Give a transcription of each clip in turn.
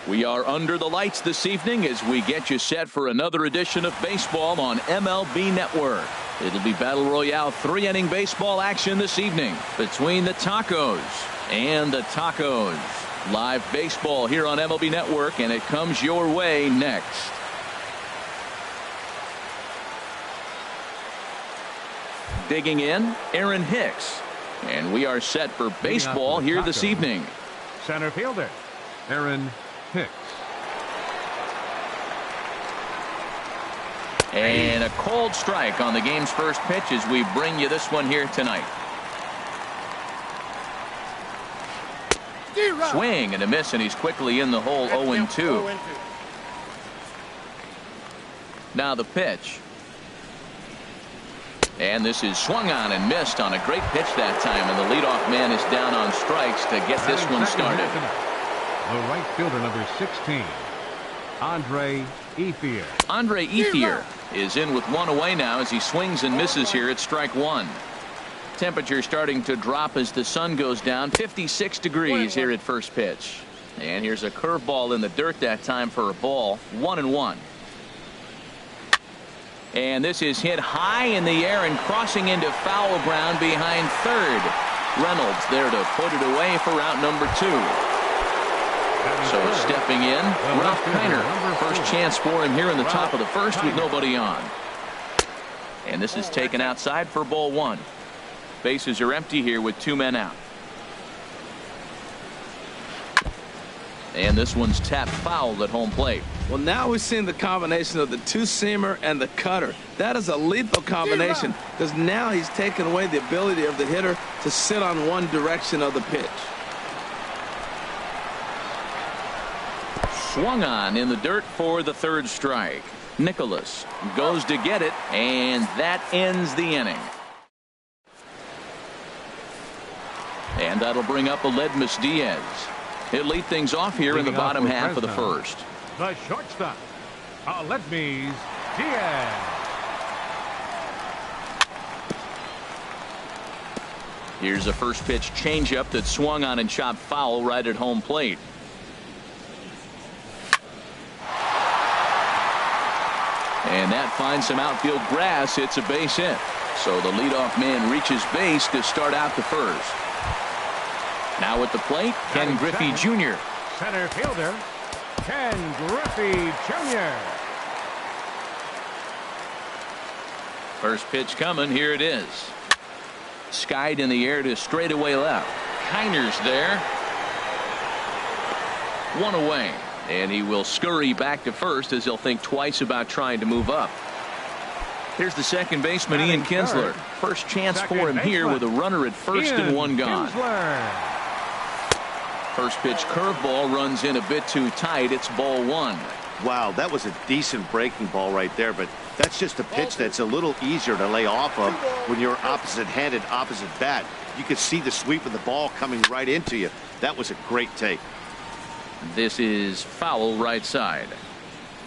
We are under the lights this evening as we get you set for another edition of baseball on MLB Network. It'll be Battle Royale 3-inning baseball action this evening between the Tacos and the Tacos. Live baseball here on MLB Network, and it comes your way next. Digging in, Aaron Hicks. And we are set for baseball here this evening. Center fielder, Aaron Hicks. And a cold strike on the game's first pitch as we bring you this one here tonight. Swing and a miss, and he's quickly in the hole. 0-2. Now the pitch. And this is swung on and missed on a great pitch that time, and the leadoff man is down on strikes to get this one started. The right fielder, number 16, Andre Ethier. Andre Ethier is in with one away now as he swings and misses here at strike one. Temperature starting to drop as the sun goes down. 56 degrees here at first pitch. And here's a curveball in the dirt that time for a ball. 1-1. And this is hit high in the air and crossing into foul ground behind third. Reynolds there to put it away for out number 2. So stepping in, Ralph Kiner. First chance for him here in the top of the first with nobody on. And this is taken outside for ball 1. Bases are empty here with 2 men out. And this one's tapped foul at home plate. Well, now we're seeing the combination of the two-seamer and the cutter. That is a lethal combination because now he's taken away the ability of the hitter to sit on one direction of the pitch. Swung on in the dirt for the third strike. Nicholas goes to get it, and that ends the inning. And that'll bring up Aledmus Diaz. He'll lead things off here in the bottom half of the first. The shortstop, Aledmus Diaz. Here's a first pitch changeup that swung on and chopped foul right at home plate. And that finds some outfield grass. It's a base hit. So the leadoff man reaches base to start out the first. Now at the plate, Ken Griffey Jr. Center fielder, Ken Griffey Jr. First pitch coming. Here it is. Skied in the air to straightaway left. Kiner's there. One away. And he will scurry back to first as he'll think twice about trying to move up. Here's the second baseman, Ian Kinsler. First chance for him here with a runner at first and one gone. First pitch curveball runs in a bit too tight. It's ball 1. Wow, that was a decent breaking ball right there, but that's just a pitch that's a little easier to lay off of when you're opposite-handed, opposite bat. You could see the sweep of the ball coming right into you. That was a great take. This is foul right side.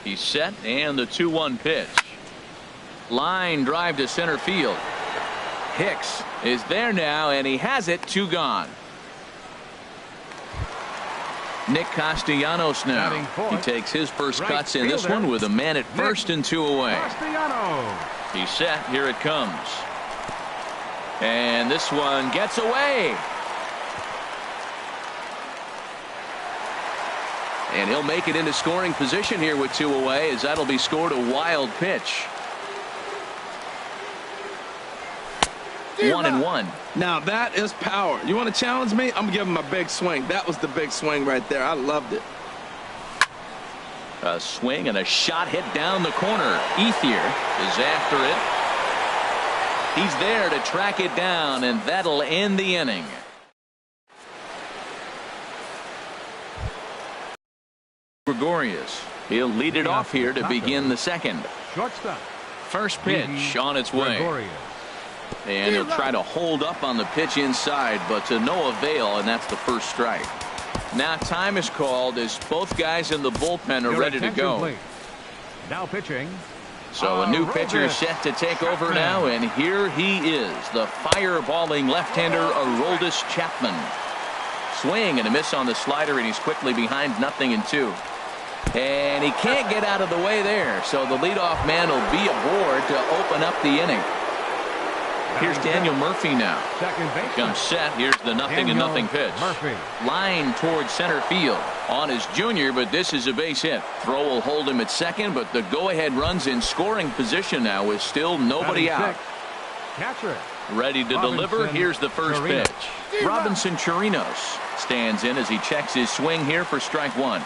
He's set, and the 2-1 pitch. Line drive to center field. Hicks is there now, and he has it. 2 gone. Nick Castellanos now. He takes his first cuts in this one with a man at first and 2 away. He's set. Here it comes. And this one gets away. And he'll make it into scoring position here with 2 away, as that'll be scored a wild pitch. 1-1. Now that is power. You want to challenge me? I'm giving him a big swing. That was the big swing right there. I loved it. A swing and a shot hit down the corner. Ethier is after it. He's there to track it down, and that'll end the inning. Gregorius. He'll lead it off here to begin the second. Shortstop. First pitch on its way. And he'll try to hold up on the pitch inside, but to no avail, and that's the first strike. Now time is called as both guys in the bullpen are ready to go. Now pitching. So a new pitcher is set to take over now, and here he is, the fireballing left-hander Aroldis Chapman. swing and a miss on the slider, and he's quickly behind 0-2. And he can't get out of the way there, so the leadoff man will be aboard to open up the inning. Here's Daniel Murphy now. Second base. Comes set. Here's the 0-0 pitch. Murphy. Line towards center field on his junior, but this is a base hit. Throw will hold him at second, but the go-ahead run's in scoring position now with still nobody out. Catcher. Ready to deliver. Here's the first pitch. Robinson Chirinos stands in as he checks his swing here for strike one.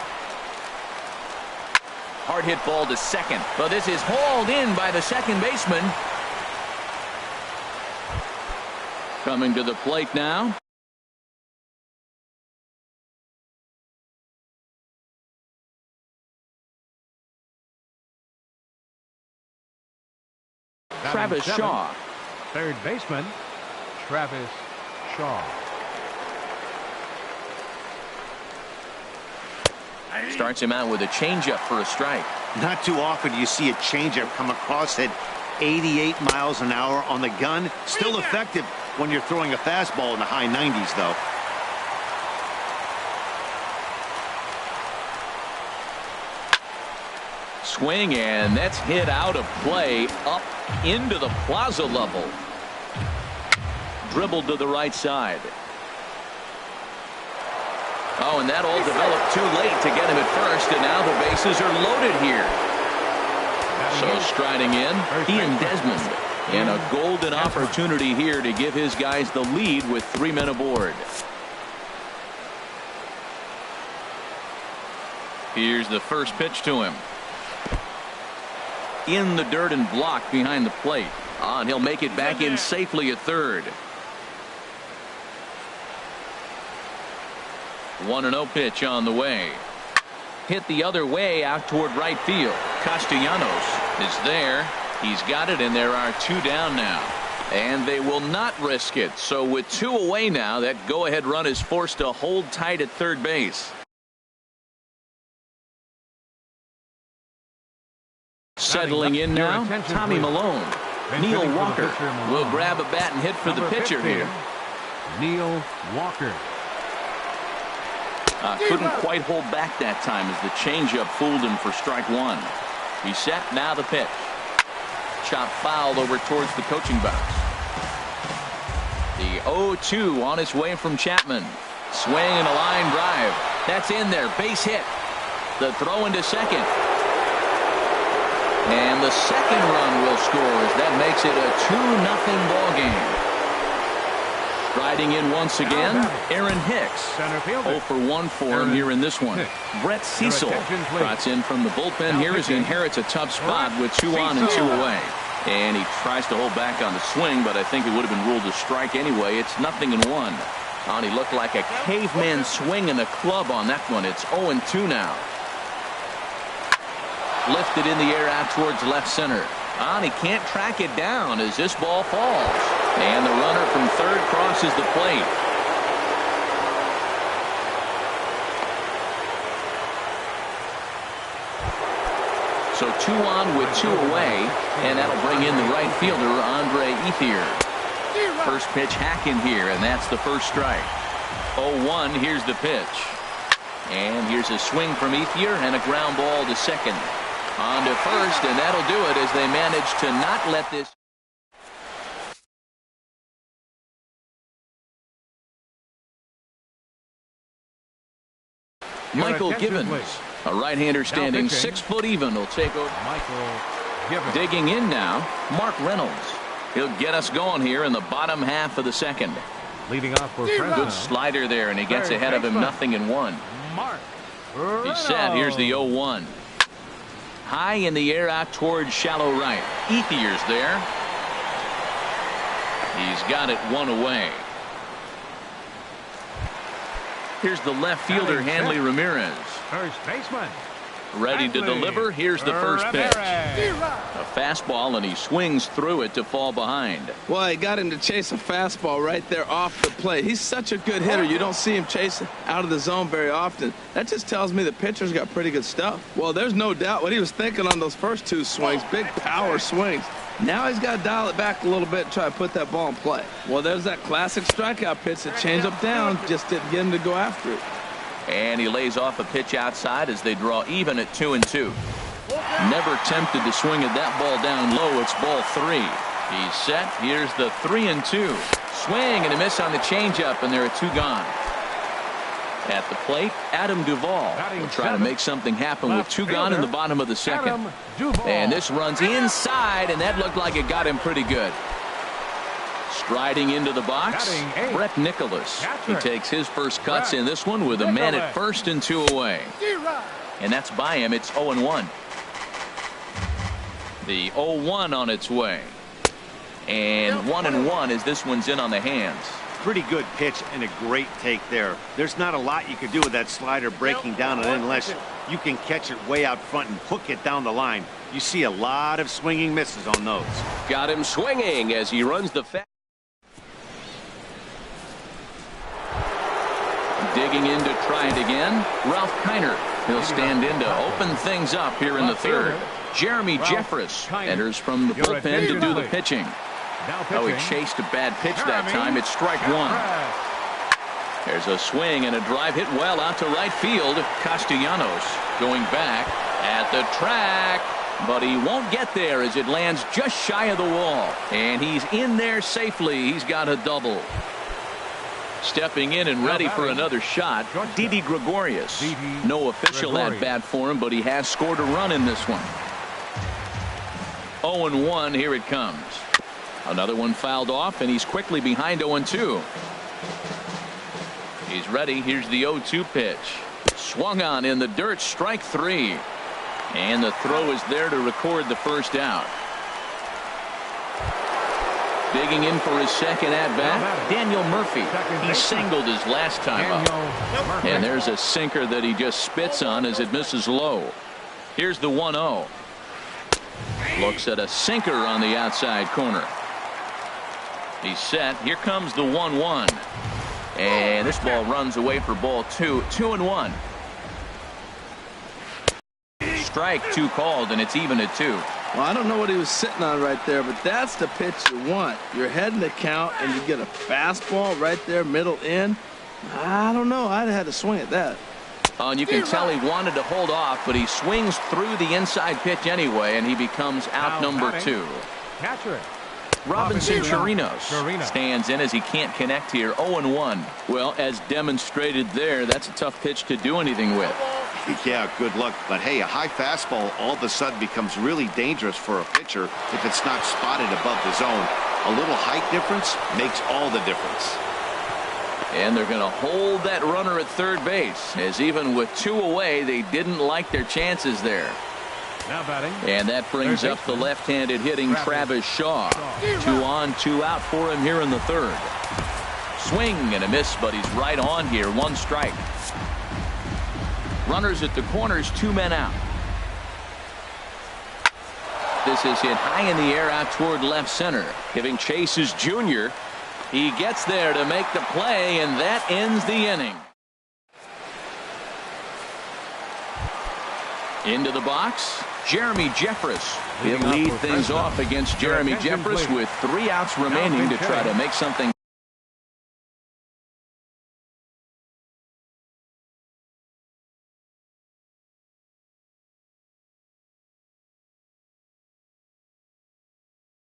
Hard hit ball to second, but this is hauled in by the second baseman. Coming to the plate now. Travis Shaw. Third baseman, Travis Shaw. Starts him out with a changeup for a strike. Not too often you see a changeup come across at 88 miles an hour on the gun. Still effective when you're throwing a fastball in the high 90s, though. Swing, and that's hit out of play up into the plaza level. Dribbled to the right side. Oh, and that all developed too late to get him at first, and now the bases are loaded here. So striding in, Ian Desmond, and a golden opportunity here to give his guys the lead with 3 men aboard. Here's the first pitch to him. In the dirt and blocked behind the plate. And he'll make it back in safely at third. 1-0 pitch on the way. Hit the other way out toward right field. Castellanos is there. He's got it, and there are 2 down now. And they will not risk it. So with 2 away now, that go-ahead run is forced to hold tight at third base. Settling in now, Tommy Malone. Neil Walker will grab a bat and hit for the pitcher here. Neil Walker. Couldn't quite hold back that time as the changeup fooled him for strike one. Reset, now the pitch. Chop fouled over towards the coaching box. The 0-2 on its way from Chapman. Swing and a line drive. That's in there. Base hit. The throw into second. And the second run will score as that makes it a 2-0 ball game. Riding in once again, Aaron Hicks. 0 for 1 for him here in this one. Brett Cecil trots in from the bullpen here as he inherits a tough spot with 2 on and 2 away. And he tries to hold back on the swing, but I think it would have been ruled a strike anyway. It's 0-1. And he looked like a caveman swinging a club on that one. It's 0-2 now. Lifted in the air out towards left center. And he can't track it down as this ball falls. And the runner from third crosses the plate. So 2 on with 2 away, and that'll bring in the right fielder, Andre Ethier. First pitch hacking here, and that's the first strike. 0-1, here's the pitch. And here's a swing from Ethier and a ground ball to second. On to first, and that'll do it as they manage to not let this. Michael Givens, a right-hander standing 6 foot even, will take over. Digging in now, Mark Reynolds. He'll get us going here in the bottom half of the second. Leading off for Fresno. Good slider there, and he gets ahead of him 0-1. He's set. Here's the 0-1. High in the air out towards shallow right. Ethier's there. He's got it 1 away. Here's the left fielder, Hanley Ramirez. First baseman. Ready to deliver. Here's the first pitch. A fast fastball, and he swings through it to fall behind. Well, he got him to chase a fastball right there off the plate. He's such a good hitter. You don't see him chasing out of the zone very often. That just tells me the pitcher's got pretty good stuff. Well, there's no doubt what he was thinking on those first two swings. Big power swings. Now he's got to dial it back a little bit and try to put that ball in play. Well, there's that classic strikeout pitch, the changeup down, just didn't get him to go after it. And he lays off a pitch outside as they draw even at 2-2. Never tempted to swing at that ball down low. It's ball 3. He's set. Here's the 3-2. Swing and a miss on the changeup, and there are 2 gone. At the plate, Adam Duvall will try to make something happen with 2 gone in the bottom of the second. And this runs inside, and that looked like it got him pretty good. Striding into the box, Brett Nicholas. He takes his first cuts in this one with a man at first and 2 away. And that's by him. It's 0-1. The 0-1 on its way. And 1-1 as this one's in on the hands. Pretty good pitch and a great take there. There's not a lot you can do with that slider breaking down and unless you can catch it way out front and hook it down the line. You see a lot of swinging misses on those. Got him swinging as he runs the fast. Digging in to try it again, Ralph Kiner. He'll stand in to open things up here in the third. Jeremy Jeffress enters from the bullpen to do the pitching. Oh, he chased a bad pitch that time. It's strike 1. There's a swing and a drive hit well out to right field. Castellanos going back at the track, but he won't get there as it lands just shy of the wall. And he's in there safely. He's got a double. Stepping in and ready for another shot, Didi Gregorius. No official at bat for him, but he has scored a run in this one. 0-1, here it comes. Another one fouled off, and he's quickly behind 0-2. He's ready. Here's the 0-2 pitch. Swung on in the dirt, strike 3. And the throw is there to record the first out. Digging in for his second at-bat, Daniel Murphy. He singled his last time up. And there's a sinker that he just spits on as it misses low. Here's the 1-0. Looks at a sinker on the outside corner. He's set. Here comes the 1-1. And this ball runs away for ball 2. 2-1. Strike 2 called, and it's even at 2. Well, I don't know what he was sitting on right there, but that's the pitch you want. You're heading the count, and you get a fastball right there, middle in. I don't know. I'd have had to swing at that. Oh, and you can tell he wanted to hold off, but he swings through the inside pitch anyway, and he becomes out number 2. Catcher it. Robinson Chirinos stands in as he can't connect here. 0-1. Well, as demonstrated there, that's a tough pitch to do anything with. Yeah, good luck. But hey, a high fastball all of a sudden becomes really dangerous for a pitcher if it's not spotted above the zone. A little height difference makes all the difference. And they're going to hold that runner at third base, as even with 2 away, they didn't like their chances there. Now batting. And that brings up the left-handed hitting Travis Shaw. 2 on, 2 out for him here in the third. Swing and a miss, but he's right on here. 1 strike. Runners at the corners, 2 men out. This is hit high in the air out toward left center. Giving chase is Junior. He gets there to make the play, and that ends the inning. Into the box, Jeremy Jeffress. He'll lead things off against Jeremy Jeffress with 3 outs remaining to try to make something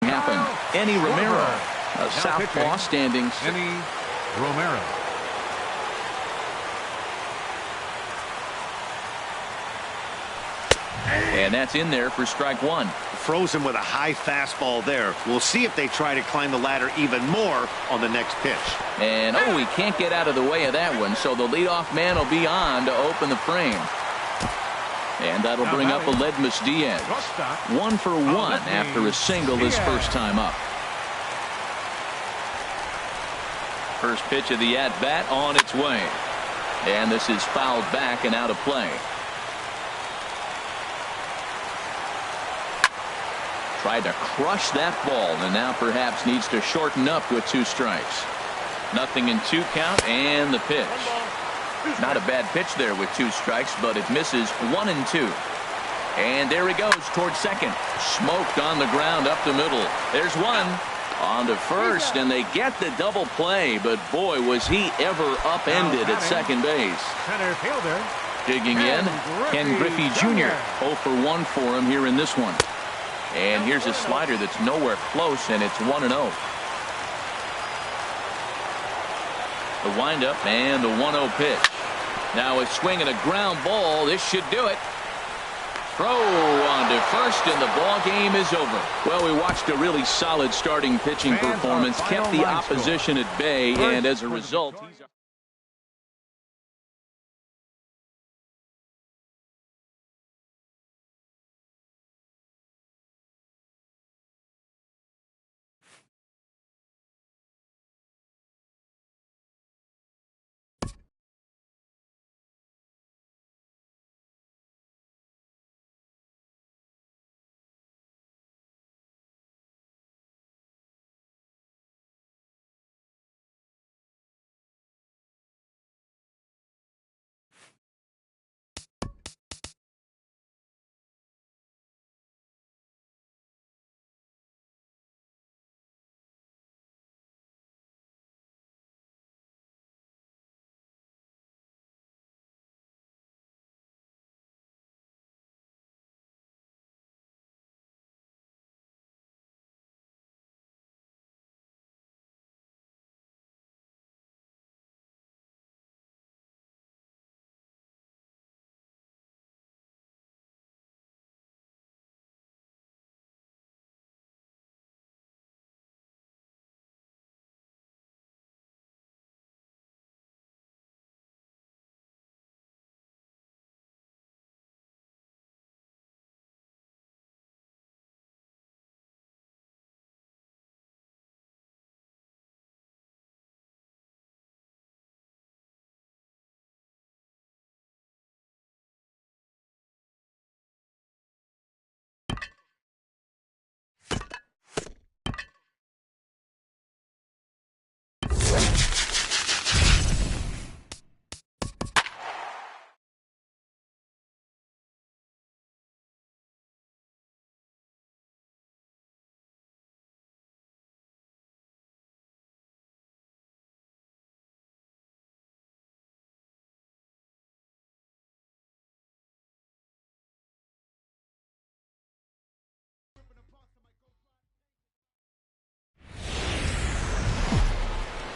happen. Enny Romero, a southpaw standing. Enny Romero. And that's in there for strike 1. Frozen with a high fastball there. We'll see if they try to climb the ladder even more on the next pitch. And oh, he can't get out of the way of that one, so the leadoff man will be on to open the frame. And that'll bring up Aledmus Diaz. 1 for 1 after a single his first time up. First pitch of the at-bat on its way. And this is fouled back and out of play. Tried to crush that ball, and now perhaps needs to shorten up with 2 strikes. 0-2 count, and the pitch. Not a bad pitch there with 2 strikes, but it misses 1-2. And there he goes towards second. Smoked on the ground up the middle. There's one. On to first, and they get the double play, but boy, was he ever upended at second base. Center fielder. Digging in, Ken Griffey Jr. 0 for 1 for him here in this one. And here's a slider that's nowhere close, and it's 1-0. The windup and the 1-0 pitch. Now a swing and a ground ball. This should do it. Throw on to first, and the ball game is over. Well, we watched a really solid starting pitching performance, kept the opposition at bay, and as a result, he's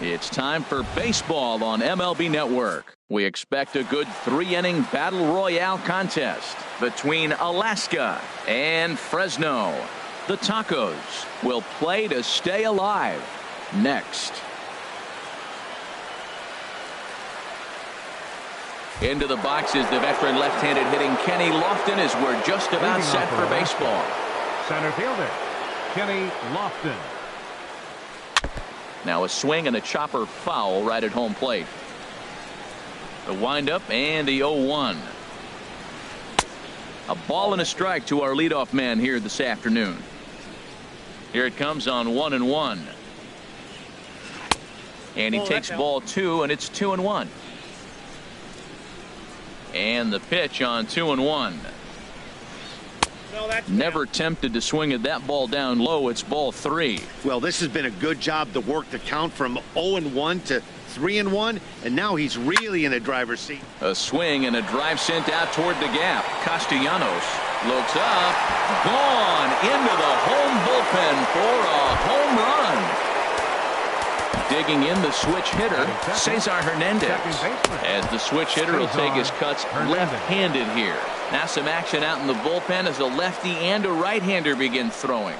It's time for baseball on MLB Network. We expect a good 3-inning battle royale contest between Alaska and Fresno. The Tacos will play to stay alive next. Into the box is the veteran left-handed hitting Kenny Lofton as we're just about set for baseball. Center fielder, Kenny Lofton. Now a swing and a chopper foul right at home plate. The windup and the 0-1. A ball and a strike to our leadoff man here this afternoon. Here it comes on 1-1. And he takes ball 2, and it's 2-1. And the pitch on 2-1. Never tempted to swing at that ball down low. It's ball 3. Well, this has been a good job to work the count from 0-1 to 3-1, and now he's really in the driver's seat. A swing and a drive sent out toward the gap. Castellanos looks up, gone into the home bullpen for a home run. Digging in the switch hitter, Cesar Hernandez, as the switch hitter will take his cuts left-handed here. Now some action out in the bullpen as a lefty and a right-hander begin throwing.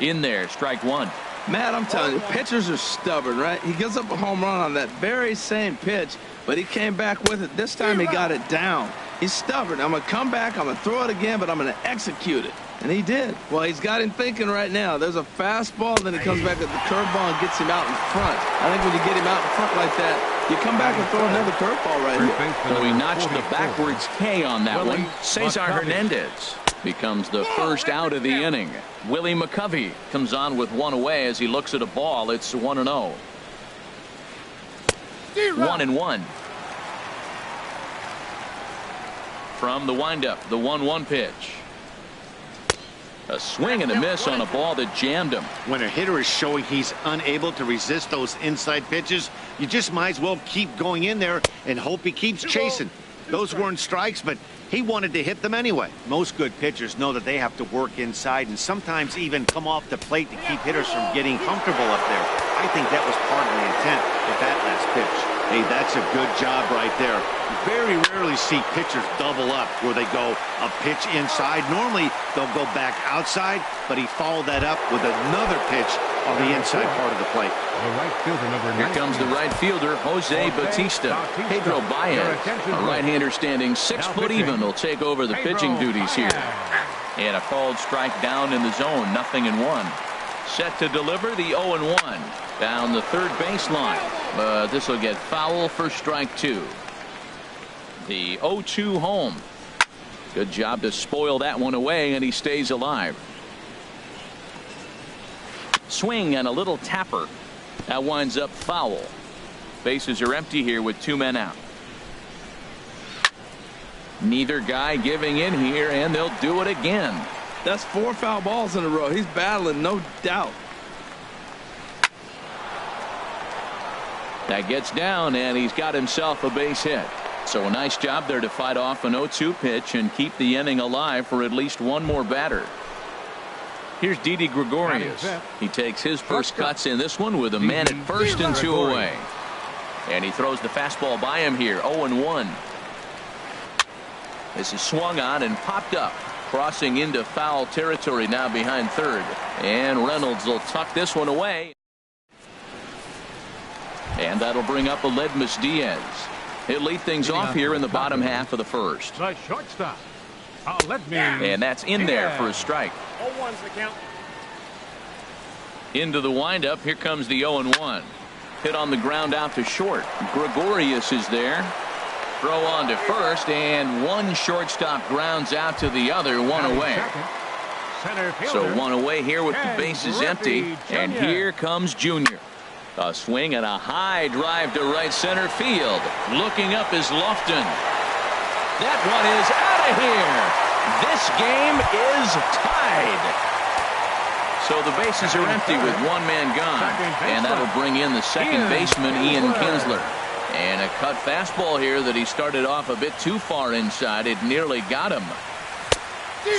In there, strike 1. Matt, I'm telling you, pitchers are stubborn, right? He gives up a home run on that very same pitch, but he came back with it. This time he got it down. He's stubborn. I'm going to come back, I'm going to throw it again, but I'm going to execute it. And he did. Well, he's got him thinking right now. There's a fastball, then he comes back at the curveball and gets him out in front. I think when you get him out in front like that, you come back and throw another curveball right here. So he notched the backwards K on that one. Cesar Hernandez. becomes the first out of the inning. Willie McCovey comes on with one away as he looks at a ball. It's 1-0. 1-1. From the windup, the 1-1 pitch. A swing and a miss on a ball that jammed him. When a hitter is showing he's unable to resist those inside pitches, you just might as well keep going in there and hope he keeps chasing. Those weren't strikes, but he wanted to hit them anyway. Most good pitchers know that they have to work inside and sometimes even come off the plate to keep hitters from getting comfortable up there. I think that was part of the intent with that last pitch. Hey, that's a good job right there. You very rarely see pitchers double up where they go a pitch inside. Normally, they'll go back outside, but he followed that up with another pitch on the inside part of the plate. The right fielder, number 19. Here comes the right fielder, Jose Bautista. Pedro Baez, a right-hander standing 6 foot even, will take over the pitching duties here. And a called strike down in the zone, 0-1. Set to deliver the 0-1 down the third baseline, but this will get foul for strike 2. The 0-2 home. Good job to spoil that one away, and he stays alive. Swing and a little tapper. That winds up foul. Bases are empty here with 2 men out. Neither guy giving in here, and they'll do it again. That's 4 foul balls in a row. He's battling, no doubt. That gets down, and he's got himself a base hit. So a nice job there to fight off an 0-2 pitch and keep the inning alive for at least one more batter. Here's Didi Gregorius. He takes his first cuts in this one with a man at first and 2 away. And he throws the fastball by him here, 0-1. This is swung on and popped up. Crossing into foul territory now behind third. And Reynolds will tuck this one away. And that'll bring up Aledmus Diaz. He'll lead things off here in the bottom half of the first. The shortstop, Aledmus. And that's in there for a strike. 0-1's the count. Into the windup. Here comes the 0-1. Hit on the ground out to short. Gregorius is there. Throw on to first, and one shortstop grounds out to the other, one away. So one away here with the bases empty, and here comes Junior. A swing and a high drive to right center field. Looking up is Lofton. That one is out of here. This game is tied. So the bases are empty with 1 man gone, and that'll bring in the second baseman, Ian Kinsler. And a cut fastball here that he started off a bit too far inside. It nearly got him.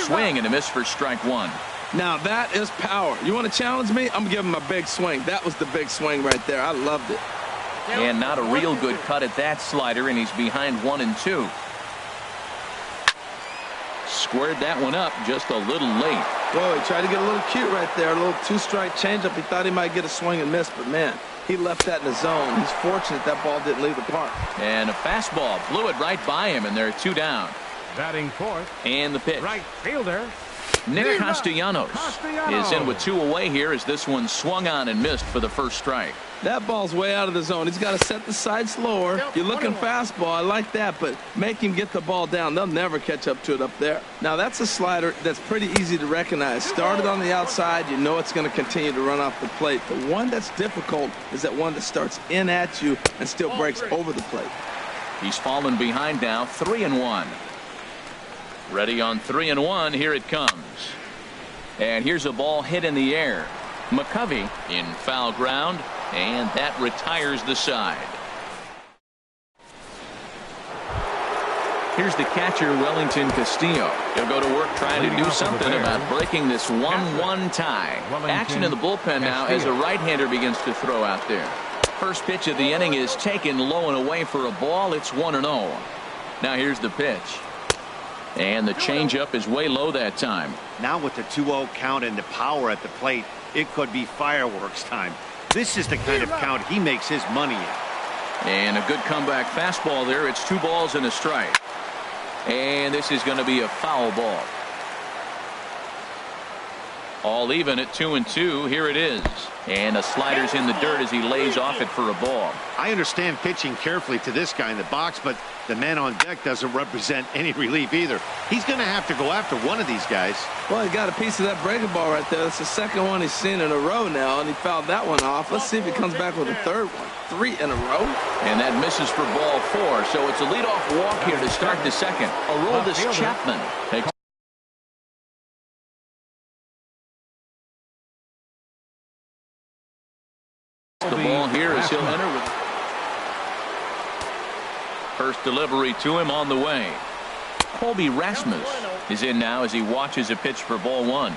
Swing and a miss for strike 1. Now that is power. You want to challenge me? I'm giving him a big swing. That was the big swing right there. I loved it. And not a real good cut at that slider, and he's behind 1-2. Squared that one up just a little late. Whoa, he tried to get a little cute right there. A little 2-strike changeup. He thought he might get a swing and miss, but man, he left that in the zone. He's fortunate that ball didn't leave the park. And a fastball blew it right by him, and there are 2 down. Batting fourth. And the pitch. Right fielder. Nick Castellanos is in with 2 away here as this one swung on and missed for the first strike. That ball's way out of the zone. He's got to set the side slower. You're looking fastball. I like that, but make him get the ball down. They'll never catch up to it up there. Now, that's a slider that's pretty easy to recognize. Started on the outside. You know it's going to continue to run off the plate. The one that's difficult is that one that starts in at you and still breaks over the plate. He's fallen behind now, 3-1. Ready on 3-1. Here it comes. And here's a ball hit in the air. McCovey in foul ground, and that retires the side. Here's the catcher, Wellington Castillo. He'll go to work trying to do something about breaking this 1-1 tie. Action in the bullpen now as a right-hander begins to throw out there. First pitch of the inning is taken low and away for a ball. It's 1-0. Now here's the pitch. And the changeup is way low that time. Now with the 2-0 count and the power at the plate, it could be fireworks time. This is the kind of count he makes his money in. And a good comeback fastball there. It's 2 balls and a strike. And this is going to be a foul ball. All even at 2-2. Here it is. And a slider's in the dirt as he lays off it for a ball. I understand pitching carefully to this guy in the box, but the man on deck doesn't represent any relief either. He's going to have to go after one of these guys. Well, he got a piece of that breaking ball right there. That's the second one he's seen in a row now, and he fouled that one off. Let's see if he comes back with a third one. 3 in a row. And that misses for ball 4. So it's a leadoff walk here to start the second. Aroldis Chapman takes the ball here as he'll enter with first delivery to him on the way. Colby Rasmus is in now as he watches a pitch for ball 1.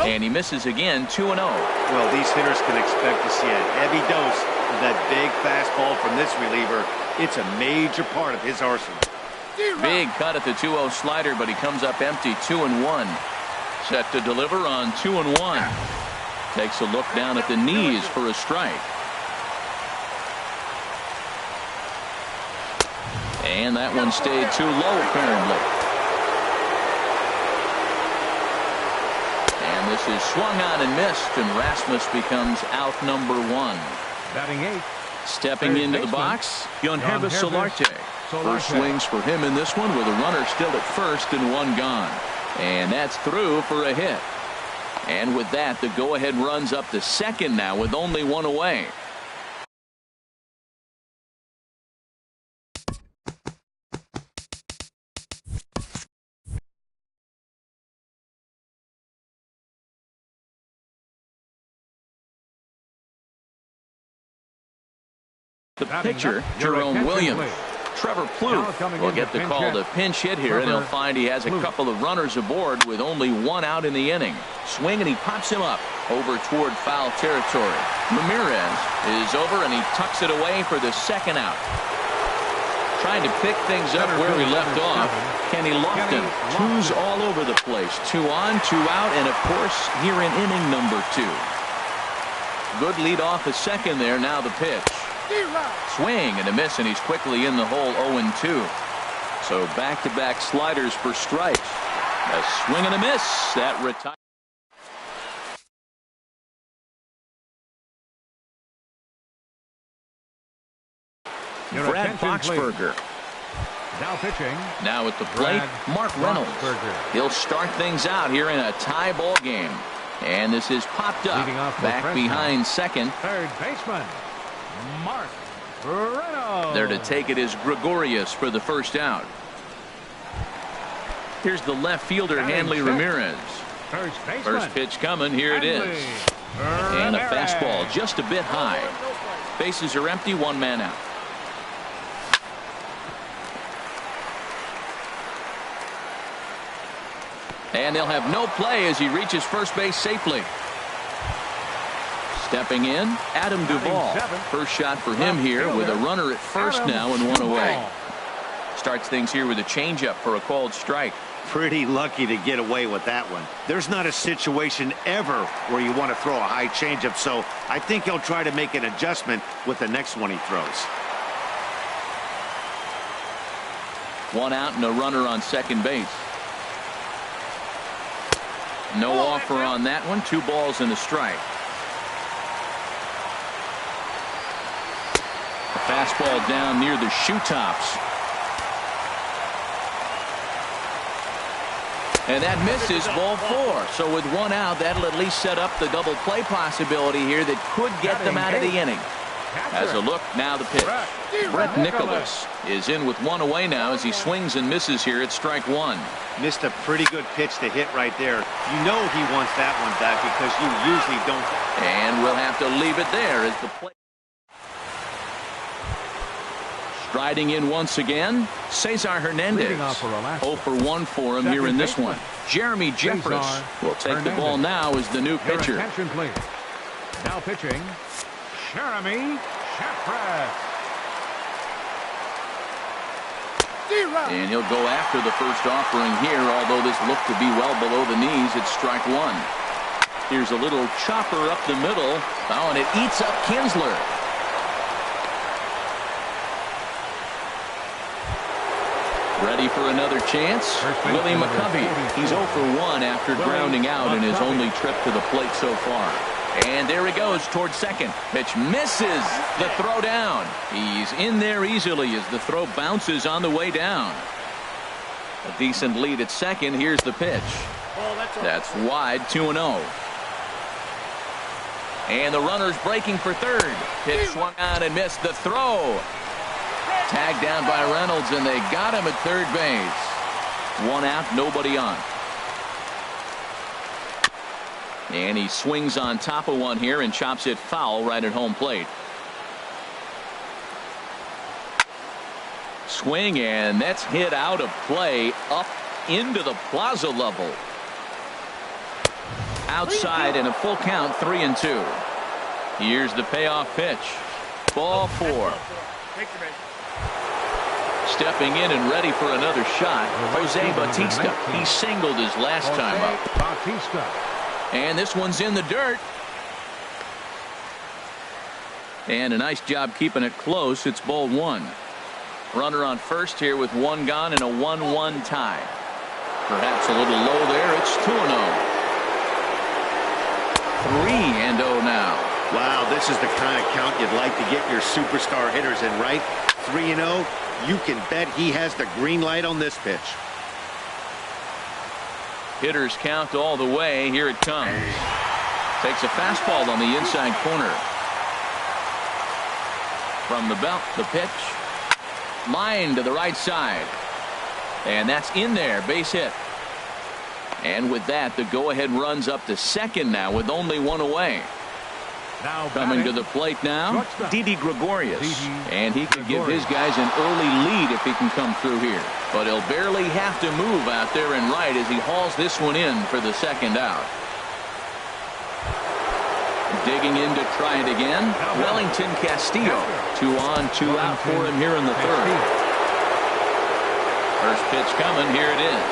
And he misses again. 2-0. Well, these hitters can expect to see a heavy dose of that big fastball from this reliever. It's a major part of his arsenal. Big cut at the 2-0 slider, but he comes up empty. 2-1. Set to deliver on 2-1. Takes a look down at the knees for a strike. And that one stayed too low apparently. And this is swung on and missed, and Rasmus becomes out number 1. Batting 8. Stepping into the box, Yonhervis Solarte. First swings for him in this one with a runner still at first and 1 gone. And that's through for a hit. And with that, the go-ahead runs up to second now with only 1 away. The pitcher, Jerome Williams. Trevor Plouffe will get the call to pinch hit here, and he'll find he has a couple of runners aboard with only 1 out in the inning. Swing, and he pops him up over toward foul territory. Ramirez is over, and he tucks it away for the second out. Trying to pick things up where he left off. Kenny Lofton, 2s all over the place. 2 on, 2 out, and of course here in inning number 2. Good lead off a second there. Now the pitch. Swing and a miss, and he's quickly in the hole. 0-2. So back-to-back sliders for strikes. A swing and a miss. That retires. Brad Boxberger. Now pitching. Now at the plate, Mark Reynolds. He'll start things out here in a tie ball game. And this is popped up back behind second. Third baseman, Mark Reynolds. There to take it is Gregorius for the first out. Here's the left fielder, Hanley Ramirez. First pitch coming. Here it is. And a fastball just a bit high. Bases are empty. 1 man out. And they'll have no play as he reaches first base safely. Stepping in, Adam Duvall. First shot for him here with a runner at first now and 1 away. Starts things here with a changeup for a called strike. Pretty lucky to get away with that one. There's not a situation ever where you want to throw a high changeup, so I think he'll try to make an adjustment with the next one he throws. 1 out and a runner on second base. No offer on that one. 2 balls and a strike. A fastball down near the shoe tops. And that misses. Ball 4. So with 1 out, that'll at least set up the double play possibility here that could get them out of the inning. As a look, now the pitch. Brett Nicholas is in with 1 away now as he swings and misses here at strike 1. Missed a pretty good pitch to hit right there. You know he wants that one back because you usually don't. And we'll have to leave it there as the play. Striding in once again, Cesar Hernandez. 0 for 1 for him here in this one. Jeremy Jeffress will take the ball now as the new pitcher. Now pitching, Jeremy Jeffress. And he'll go after the first offering here, although this looked to be well below the knees. It's strike 1. Here's a little chopper up the middle. Oh, and it eats up Kinsler. Ready for another chance. Willie McCovey. He's 0 for 1 after grounding out in his only trip to the plate so far. And there he goes towards second. Pitch misses the throw down. He's in there easily as the throw bounces on the way down. A decent lead at second. Here's the pitch. That's wide, 2-0. And the runner's breaking for third. Pitch swung on and missed the throw. Tagged down by Reynolds, and they got him at third base. 1 out, nobody on. And he swings on top of one here and chops it foul right at home plate. Swing, and that's hit out of play up into the plaza level. Outside and a full count, 3-2. Here's the payoff pitch. Ball 4. Stepping in and ready for another shot, Jose Bautista. He singled his last time up. Bautista. And this one's in the dirt. And a nice job keeping it close. It's ball 1. Runner on first here with 1 gone and a 1-1 tie. Perhaps a little low there. It's 2-0. 3-0 now. Wow, this is the kind of count you'd like to get your superstar hitters in, right? 3-0. You can bet he has the green light on this pitch. Hitters count all the way. Here it comes. Takes a fastball on the inside corner. From the belt, the pitch. Line to the right side. And that's in there. Base hit. And with that, the go-ahead runs up to second now with only 1 away. Now coming to the plate now, Didi Gregorius. And he could give his guys an early lead if he can come through here. But he'll barely have to move out there and right as he hauls this one in for the second out. Digging in to try it again, Wellington Castillo. 2 on, 2 out for him here in the third. First pitch coming, here it is.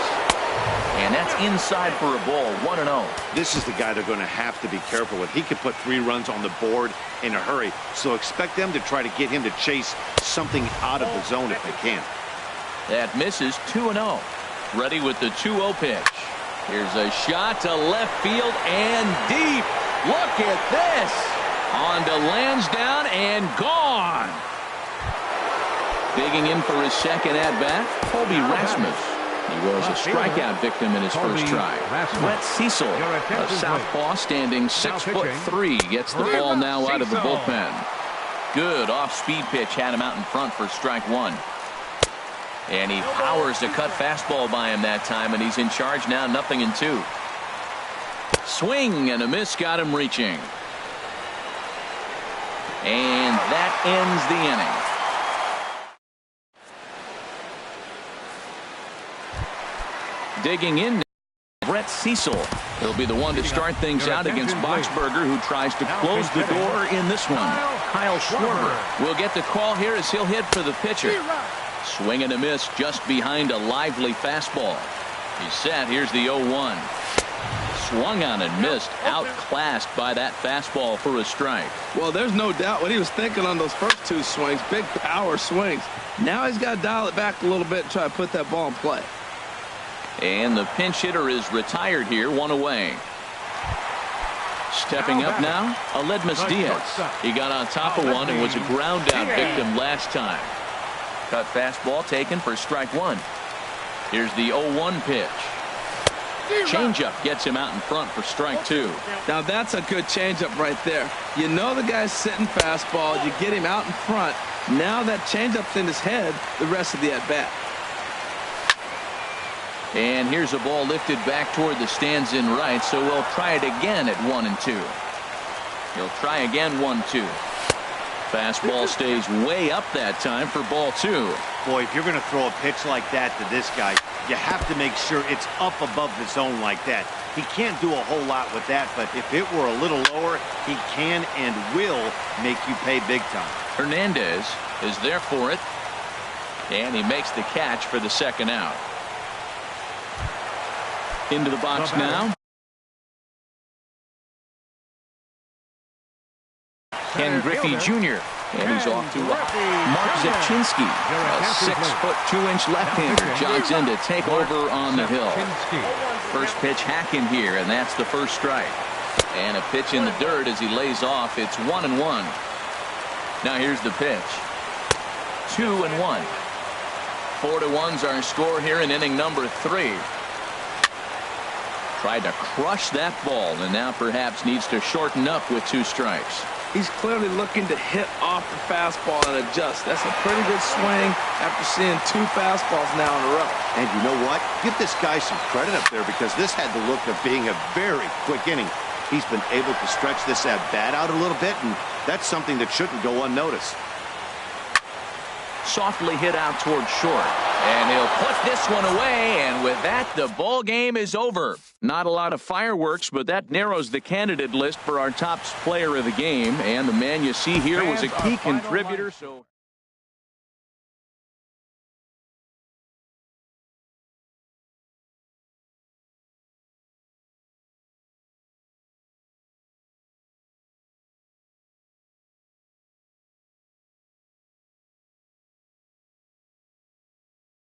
And that's inside for a ball, 1-0. This is the guy they're going to have to be careful with. He could put 3 runs on the board in a hurry, so expect them to try to get him to chase something out of the zone if they can. That misses, 2-0. Ready with the 2-0 pitch. Here's a shot to left field and deep. Look at this. On to Lansdowne and gone. Digging in for his second at-bat, Colby Rasmus. He was a strikeout victim in his first try. Brett Cecil, a southpaw standing 6'3", gets the ball now out of the bullpen. Good off-speed pitch had him out in front for strike 1. And he powers a cut fastball by him that time, and he's in charge now, 0-2. Swing and a miss got him reaching. And that ends the inning. Digging in, Brett Cecil. He'll be the one to start things out against Boxberger, who tries to close the door in this one. Kyle Schwarber will get the call here as he'll hit for the pitcher. Swing and a miss just behind a lively fastball. He's set. Here's the 0-1. Swung on and missed, outclassed by that fastball for a strike. Well, there's no doubt what he was thinking on those first 2 swings. Big power swings. Now he's got to dial it back a little bit and try to put that ball in play. And the pinch hitter is retired here, 1 away. Stepping up now, Aledmus Diaz. He got on top of one and was a ground out victim last time. Cut fastball taken for strike 1. Here's the 0-1 pitch. Changeup gets him out in front for strike 2. Now that's a good changeup right there. You know the guy's sitting fastball. You get him out in front. Now that changeup's in his head the rest of the at-bat. And here's a ball lifted back toward the stands in right, so we'll try it again at 1-2. He'll try again 1-2. Fastball stays way up that time for ball 2. Boy, if you're going to throw a pitch like that to this guy, you have to make sure it's up above the zone like that. He can't do a whole lot with that, but if it were a little lower, he can and will make you pay big time. Hernandez is there for it, and he makes the catch for the second out. Into the box now. Ken Griffey Jr. And he's off to Mark Zepchinski, a 6'2" left-hander, jogs in to take over on the hill. First pitch hacking here, and that's the first strike. And a pitch in the dirt as he lays off. It's 1-1. Now here's the pitch. 2-1. 4-1's our score here in inning number 3. Tried to crush that ball, and now perhaps needs to shorten up with 2 strikes. He's clearly looking to hit off the fastball and adjust. That's a pretty good swing after seeing 2 fastballs now in a row. And you know what? Give this guy some credit up there, because this had the look of being a very quick inning. He's been able to stretch this at-bat out a little bit, and that's something that shouldn't go unnoticed. Softly hit out towards short, and he'll put this one away, and with that, the ball game is over. Not a lot of fireworks, but that narrows the candidate list for our top player of the game, and the man you see here was a key contributor.